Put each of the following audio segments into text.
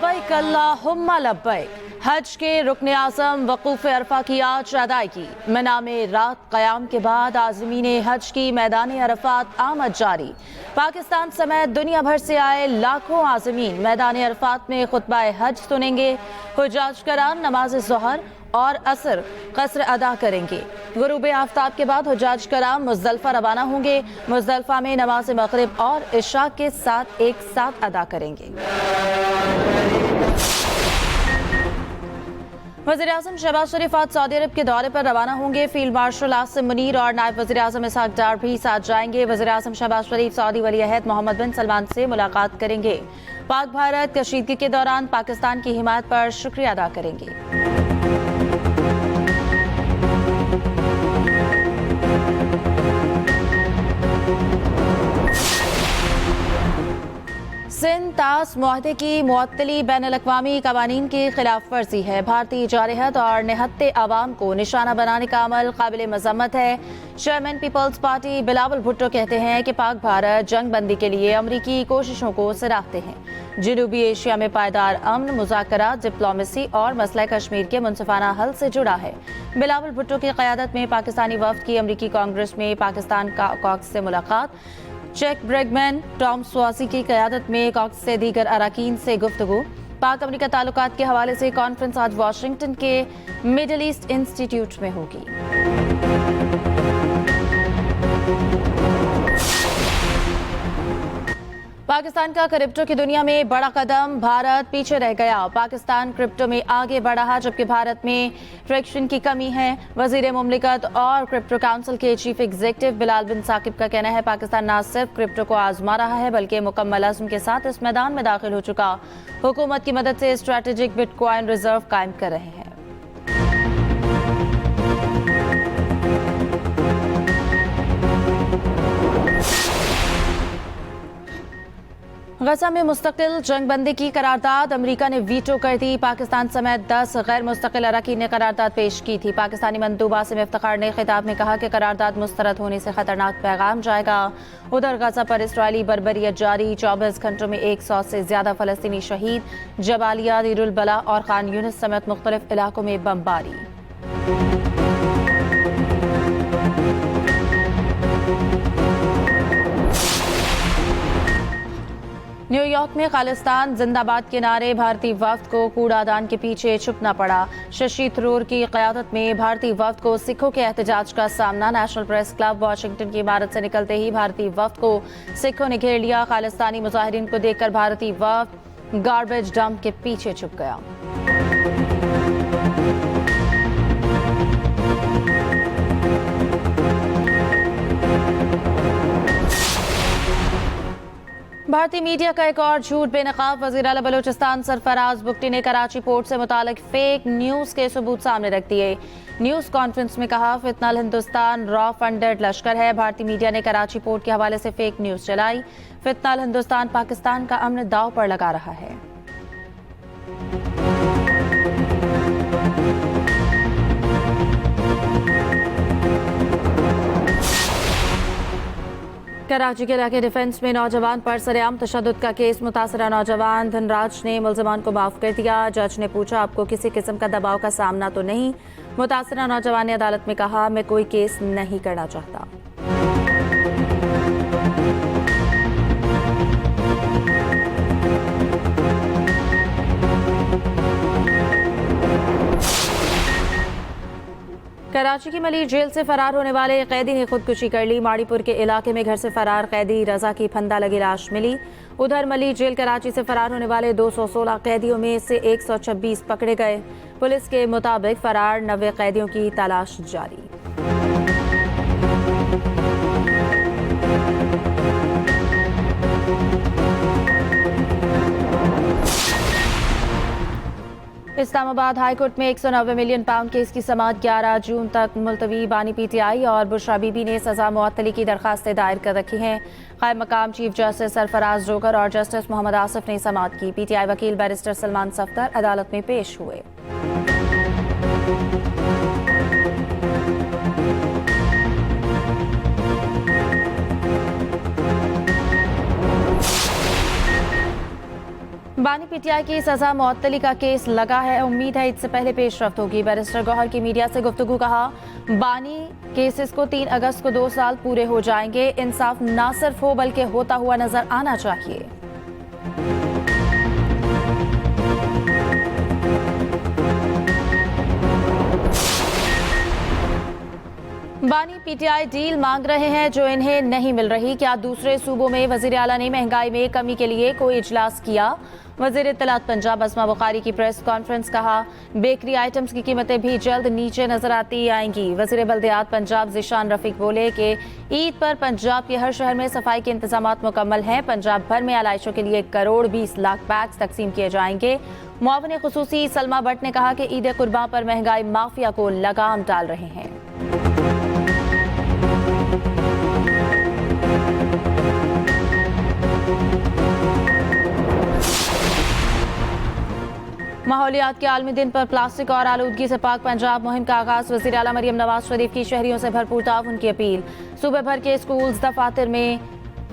लब्बैक अल्लाहुम्मा लब्बैक। हज के रुकने आज़म वक़ूफ़ अरफा की आज अदायगी। मिना में रात क़याम के बाद आज़मीन हज की मैदान अरफात आमद जारी। पाकिस्तान समेत दुनिया भर से आए लाखों आज़मीन मैदान अरफात में खुतबा हज सुनेंगे। हुज्जाज कराम नमाज ज़ोहर और असर कसर अदा करेंगे। गुरूब आफ्ताब के बाद हुज्जाज कराम मुज़दलिफ़ा रवाना होंगे। मुज़दलिफ़ा में नमाज मग़रिब और इशा के साथ एक साथ अदा करेंगे। वज़ीर-ए-आज़म शहबाज शरीफ आज सऊदी अरब के दौरे पर रवाना होंगे। फील्ड मार्शल आसिम मुनीर और नायब वज़ीर-ए-आज़म इसहाक डार भी साथ जाएंगे। वज़ीर-ए-आज़म शहबाज शरीफ सऊदी वली-अहद मोहम्मद बिन सलमान से मुलाकात करेंगे। पाक भारत कशीदगी के दौरान पाकिस्तान की हिमायत पर शुक्रिया अदा करेंगे। सिंध तास मुआहदे की मुअत्तली बैनुल-अक़वामी क़वानीन की खिलाफ वर्जी है। भारतीय जारहत और निहत्ते आवाम को निशाना बनाने का अमल काबिल मज़म्मत है। Chairman Peoples Party Bilawal Bhutto कहते हैं कि पाक भारत जंग बंदी के लिए अमरीकी कोशिशों को सराहते हैं। जनूबी एशिया में पायदार अमन, मुज़ाकरात, डिप्लोमेसी और मसला कश्मीर के मुनसिफाना हल से जुड़ा है। बिलावल भुट्टो की क़यादत में पाकिस्तानी वफ़द की अमरीकी कांग्रेस में पाकिस्तान का कॉक्स से मुलाकात। चेक ब्रेगमैन टॉम स्वासी की क़यादत में कॉक्स से दीगर अराकीन से गुफ्तगू। पाक अमरीका ताल्लुकात के हवाले से कॉन्फ्रेंस आज वाशिंगटन के मिडल ईस्ट इंस्टीट्यूट में होगी। पाकिस्तान का क्रिप्टो की दुनिया में बड़ा कदम, भारत पीछे रह गया। पाकिस्तान क्रिप्टो में आगे बढ़ा जबकि भारत में ट्रैक्शन की कमी है। वजीर मुमलिकत और क्रिप्टो काउंसिल के चीफ एग्जीक्यूटिव बिलाल बिन साकिब का कहना है पाकिस्तान न सिर्फ क्रिप्टो को आजमा रहा है बल्कि मुकम्मल अज़्म के साथ इस मैदान में दाखिल हो चुका। हुकूमत की मदद से स्ट्रेटेजिक बिटकॉइन रिजर्व कायम कर रहे हैं। गजा में मुस्तकिल जंगबंदी की करारदाद अमेरिका ने वीटो कर दी। पाकिस्तान समेत 10 गैर मुस्तकिल अरकान ने करारदाद पेश की थी। पाकिस्तानी मंदूब आसिम इफ्तिखार ने खिताब में कहा कि करारदाद मुस्तरद होने से खतरनाक पैगाम जाएगा। उधर गजा पर इसराइली बर्बरियत जारी। 24 घंटों में 100 से ज्यादा फलस्तीनी शहीद। जबालिया, दीरुल बला और खान यूनिस समेत मुख्तलिफ इलाकों में बमबारी। न्यूयॉर्क में खालिस्तान जिंदाबाद के नारे भारतीय वफ्द को कूड़ादान के पीछे छुपना पड़ा। शशि थरूर की क़यादत में भारतीय वफ्द को सिखों के एहतजाज का सामना। नेशनल प्रेस क्लब वाशिंगटन की इमारत से निकलते ही भारतीय वफ्द को सिखों ने घेर लिया। खालिस्तानी मुजाहिरीन को देखकर भारतीय वफ्द गार्बेज डंप के पीछे छुप गया। भारतीय मीडिया का एक और झूठ बेनकाब। वज़ीर आला बलूचिस्तान सरफराज बुगटी ने कराची पोर्ट से मुतालिक फेक न्यूज़ के सबूत सामने रख दिए। न्यूज़ कॉन्फ्रेंस में कहा फितनल हिंदुस्तान रॉ फंडेड लश्कर है। भारतीय मीडिया ने कराची पोर्ट के हवाले से फेक न्यूज़ चलाई। फितनल हिंदुस्तान पाकिस्तान का अमन दांव पर लगा रहा है। कराची के इलाके डिफेंस में नौजवान पर सरेआम तशद्दुद का केस। मुतासरा नौजवान धनराज ने मुल्ज़िमान को माफ़ कर दिया। जज ने पूछा आपको किसी किस्म का दबाव का सामना तो नहीं। मुतासरा नौजवान ने अदालत में कहा मैं कोई केस नहीं करना चाहता। कराची की मलिर जेल से फरार होने वाले कैदी ने खुदकुशी कर ली। माड़ीपुर के इलाके में घर से फरार कैदी रजा की फंदा लगी लाश मिली। उधर मलिर जेल कराची से फरार होने वाले 216 कैदियों में से 126 पकड़े गए। पुलिस के मुताबिक फरार 90 कैदियों की तलाश जारी। इस्लामाबाद हाईकोर्ट में 190 मिलियन पाउंड केस की समाअत 11 जून तक मुलतवी। बानी पीटीआई और बुशरा बीबी ने सजा मुअत्तली की दरखास्तें दायर कर रखी हैं। कायम मकाम चीफ जस्टिस सरफराज जोगर और जस्टिस मोहम्मद आसिफ ने समाअत की। पीटीआई वकील बैरिस्टर सलमान सफ्तर अदालत में पेश हुए। बानी पीटीआई की सजा मुअत्तली का केस लगा है, उम्मीद है इससे पहले पेशरफ्त होगी। बैरिस्टर गौहर की मीडिया से गुफ्तगू, कहा बानी केसेस को 3 अगस्त को 2 साल पूरे हो जाएंगे। इंसाफ ना सिर्फ हो बल्कि होता हुआ नजर आना चाहिए। बानी पीटीआई डील मांग रहे हैं जो इन्हें नहीं मिल रही। क्या दूसरे सूबों में वजीर आला ने महंगाई में कमी के लिए कोई इजलास किया? वजीर इत्तलात पंजाब अस्मा बुखारी की प्रेस कॉन्फ्रेंस, कहा बेकरी आइटम्स की कीमतें भी जल्द नीचे नजर आती आएंगी। वजीर बल्दियात पंजाब ज़िशान रफीक बोले कि ईद पर पंजाब के हर शहर में सफाई के इंतजामात मुकम्मल हैं। पंजाब भर में आलाइशों के लिए 1 करोड़ 20 लाख बैग्स तकसीम किए जाएंगे। मुआविन खुसूसी सलमा भट्ट ने कहा कि ईद कुर्बान पर महंगाई माफिया को लगाम डाल रहे हैं। माहौलियात के आलमी दिन पर प्लास्टिक और आलूदगी से पाक पंजाब मुहिम का आगाज। वज़ीर आला मरियम नवाज शरीफ की शहरियों से भरपूर ताउन की अपील। सूबे भर के स्कूल्स दफातर में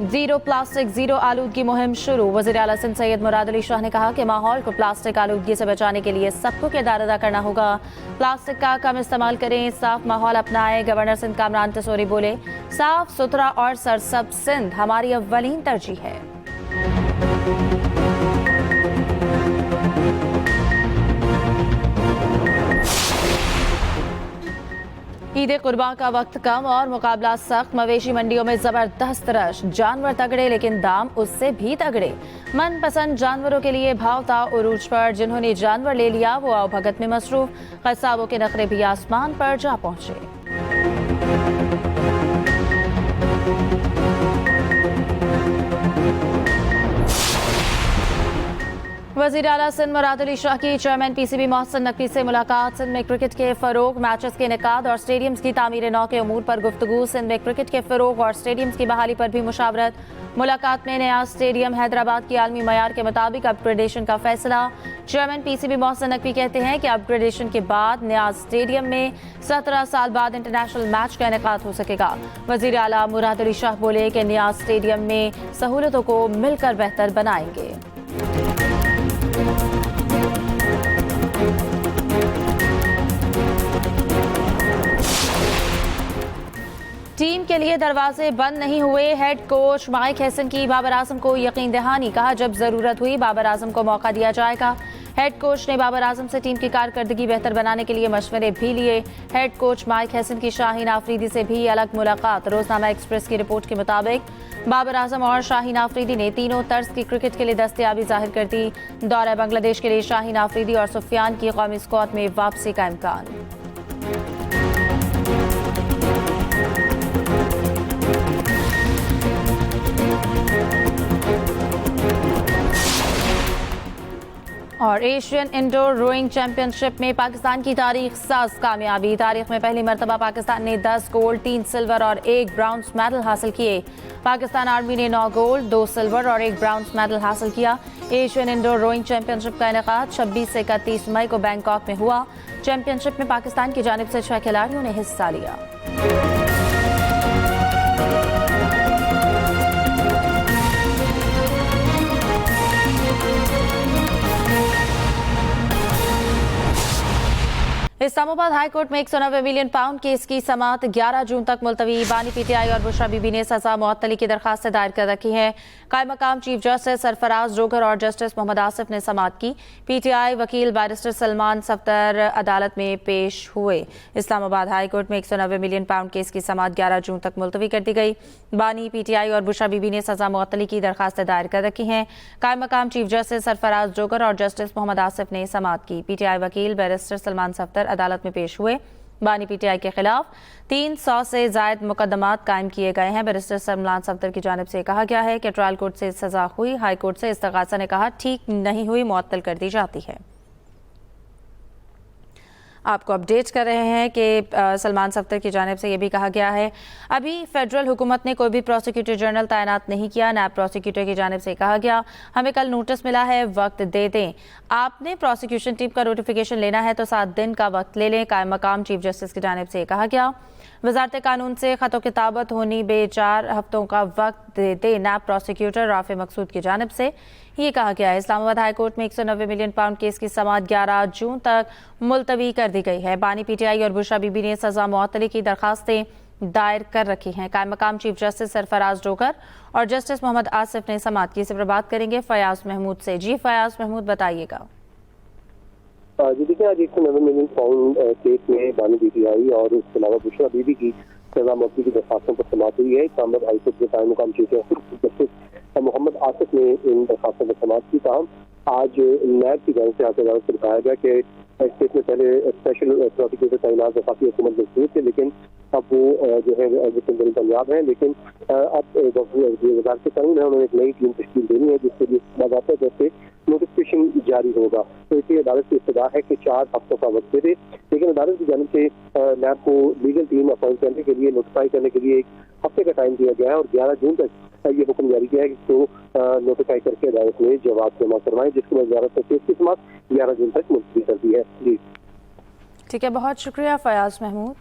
जीरो प्लास्टिक जीरो आलूदगी मुहिम शुरू। वज़ीर आला सिंध सैयद मुराद अली शाह ने कहा कि माहौल को प्लास्टिक आलूदगी से बचाने के लिए सबको किरदार अदा करना होगा। प्लास्टिक का कम इस्तेमाल करें, साफ माहौल अपनाएं। गवर्नर सिंध कामरान तसोरी बोले साफ सुथरा और सरसब्ज सिंध हमारी अव्वलीन तरजीह है। ईद कुर्बान का वक्त कम और मुकाबला सख्त। मवेशी मंडियों में जबरदस्त रश, जानवर तगड़े लेकिन दाम उससे भी तगड़े। मनपसंद जानवरों के लिए भाव था उरूज पर। जिन्होंने जानवर ले लिया वो आवभगत में मसरूफ। कसाबों के नखरे भी आसमान पर जा पहुंचे। वज़ीर आला सिंध मुराद अली शाह की चेयरमैन पीसीबी मोहसिन नकवी से मुलाकात। सिंध में क्रिकेट के फरोग, मैचेस के इनेकाद और स्टेडियम्स की तामीर नौ के उमूर पर गुफ्तगू। सिंध में क्रिकेट के फरोग और स्टेडियम्स की बहाली पर भी मुशावरत। मुलाकात में नया स्टेडियम हैदराबाद की आलमी मयार के मुताबिक अपग्रेडेशन का फैसला। चेयरमैन पीसीबी मोहसिन नकवी कहते हैं कि अपग्रेडेशन के बाद नया स्टेडियम में 17 साल बाद इंटरनेशनल मैच का इनेकाद हो सकेगा। वज़ीर आला मुराद अली शाह बोले कि नया स्टेडियम में सहूलतों को मिलकर बेहतर बनाएंगे। टीम के लिए दरवाजे बंद नहीं हुए। हेड कोच माइक हैसन की बाबर आजम को यकीन दहानी, कहा जब जरूरत हुई बाबर आजम को मौका दिया जाएगा। हेड कोच ने बाबर आजम से टीम की कारकर्दगी बेहतर बनाने के लिए मशवरे भी लिए। हेड कोच माइक हैसन की शाहीन आफरीदी से भी अलग मुलाकात। रोजनामा एक्सप्रेस की रिपोर्ट के मुताबिक बाबर आजम और शाहीन आफरीदी ने तीनों तर्ज की क्रिकेट के लिए दस्तयाबी जाहिर कर दी। दौरा बांग्लादेश के लिए शाहीन आफरीदी और सुफियान की कौमी स्क्वाड में वापसी का इम्कान। और एशियन इंडोर रोइंग चैंपियनशिप में पाकिस्तान की तारीख साज कामयाबी। तारीख में पहली मरतबा पाकिस्तान ने 10 गोल्ड, 3 सिल्वर और 1 ब्राउन्ज मेडल हासिल किए। पाकिस्तान आर्मी ने 9 गोल्ड, 2 सिल्वर और 1 ब्राउन्ज मेडल हासिल किया। एशियन इंडोर रोइंग चैंपियनशिप का इनेकाद 26 से 31 मई को बैंकॉक में हुआ। चैंपियनशिप में पाकिस्तान की जानिब से 6 खिलाड़ियों ने हिस्सा लिया। इस्लामाबाद हाई कोर्ट में 190 मिलियन पाउंड केस की समाअत 11 जून तक मुलतवी। बानी पीटीआई और बुशरा बीबी ने सजा मुअत्तली की दरखास्त दायर कर रखी है। कायम मकाम चीफ जस्टिस सरफराज जोगर और जस्टिस मोहम्मद आसिफ ने समाअत की। पीटीआई वकील बैरिस्टर सलमान सफ्तर अदालत में पेश हुए। इस्लामाबाद हाई कोर्ट में 190 मिलियन पाउंड केस की समाअत 11 जून तक मुलतवी कर दी गई। बानी पीटीआई और बुशरा बीबी ने सजा मुअत्तली की दरखास्त दायर कर रखी हैं। कायम मकाम चीफ जस्टिस सरफराज जोगर और जस्टिस मोहम्मद आसिफ ने समाअत की। पीटीआई वकील बैरिस्टर सलमान सफ्तर अदालत में पेश हुए। बानी पीटीआई के खिलाफ 300 से जायद मुकदमात कायम किए गए हैं। बैरिस्टर सलमान सफ्तर की जानिब से कहा गया है कि ट्रायल कोर्ट से सजा हुई, हाई कोर्ट से इस्तगासा ने कहा ठीक नहीं हुई, मुअत्तल कर दी जाती है। आपको अपडेट कर रहे हैं कि सलमान सफ्तर की जानिब से ये भी कहा गया है अभी फेडरल हुकूमत ने कोई भी प्रोसिक्यूटर जनरल तैनात नहीं किया। नायब प्रोसिक्यूटर की जानिब से कहा गया हमें कल नोटिस मिला है, वक्त दे दें। आपने प्रोसिक्यूशन टीम का नोटिफिकेशन लेना है तो 7 दिन का वक्त ले लें। कायम मकाम चीफ जस्टिस की जानिब से कहा गया। वजारत कानून से खतो किताबत होनी बे 4 हफ्तों का वक्त देते नैब प्रोसिक्यूटर राफे मकसूद की जानिब से ये कहा गया है। इस्लामाबाद हाई कोर्ट में 190 मिलियन पाउंड केस की समाअत 11 जून तक मुलतवी कर दी गई है। बानी PTI और बुशरा बीबी ने सजा मुअत्तली की दरखास्तें दायर कर रखी हैं। कायम मकाम चीफ जस्टिस सरफराज डोगर और जस्टिस मोहम्मद आसिफ ने समाअत की। इस पर बात करेंगे फयाज महमूद से। जी फयाज महमूद, बताइएगा। जी देखिए, आज 190 मिलियन पाउंड केस में बानी PTI और उसके अलावा बुशरा बीबी की सजा मुअत्तली की दरखास्तों पर समाअत हुई है। इस्लामाबाद हाई कोर्ट के कायम मकाम चीफ जस्टिस मोहम्मद आसिफ ने इन दरखास्तों पर समाअत की। ताहम आज नैब की जानिब से हासिल अदालत से बताया गया कि इस केस में पहले स्पेशल प्रोसिक्यूटर तैनात वफाकी हुकूमत में थे, लेकिन अब वो जो है विजिलेंस पंजाब है। लेकिन अब वजारत कानून है, उन्होंने एक नई टीम तश्कील देनी है जिसके लिए बाकायदा तौर से नोटिफिकेशन जारी होगा। तो इसलिए अदालत की इस्तदा है कि 4 हफ्तों का वक्त दे, लेकिन अदालत की जानिब से नैब को लीगल टीम अपॉइंट करने के लिए, नोटिफाई करने के लिए 1 हफ्ते का टाइम दिया गया है और 11 जून तक ये हुक्म जारी किया है कि इसको नोटिफाई करके अदालत में जवाब जमा करवाएं, जिसके बाद वजारत केस की समाअत 11 जून तक मुलतवी कर दी है। जी ठीक है, बहुत शुक्रिया फयाज महमूद।